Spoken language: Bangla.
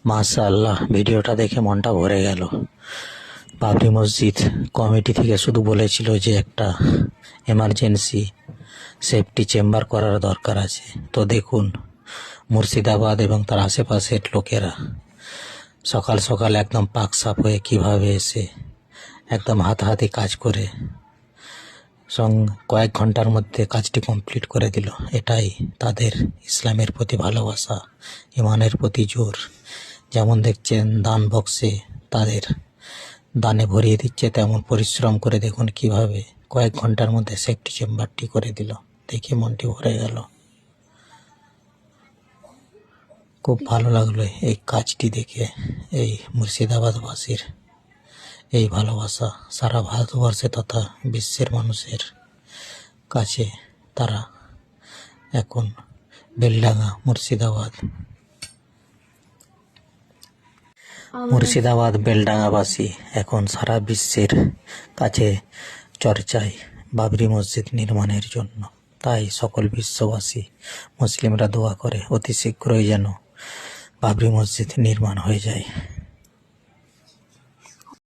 মাশাআল্লাহ, ভিডিওটা দেখে মনটা ভরে গেল। বাবরি মসজিদ কমিটি থেকে শুধু বলেছিল যে একটা এমার্জেন্সি সেফটি চেম্বার করার দরকার আছে। তো দেখুন, মুর্শিদাবাদ এবং তার আশেপাশের লোকেরা সকাল সকাল একদম পাক সাফ হয়ে কীভাবে এসে একদম হাতাহাতি কাজ করে কয়েক ঘন্টার মধ্যে কাজটি কমপ্লিট করে দিল। এটাই তাদের ইসলামের প্রতি ভালোবাসা, ইমানের প্রতি জোর। যেমন দেখছেন দান বক্সে তাদের দানে ভরিয়ে দিচ্ছে, তেমন পরিশ্রম করে দেখুন কিভাবে কয়েক ঘন্টার মধ্যে সেফটি চেম্বারটি করে দিল। দেখে মনটি ভরে গেল। খুব ভালো লাগলো এই কাজটি দেখে। এই মুর্শিদাবাদবাসীর এই ভালোবাসা সারা ভারতবর্ষে তথা বিশ্বের মানুষের কাছে তারা এখন বেলডাঙ্গা মুর্শিদাবাদ বেলডাঙ্গাবাসী এখন সারা বিশ্বের কাছে চর্চায় বাবরি মসজিদ নির্মাণের জন্য। তাই সকল বিশ্ববাসী মুসলিমরা দোয়া করে অতি শীঘ্রই যেন বাবরি মসজিদ নির্মাণ হয়ে যায়।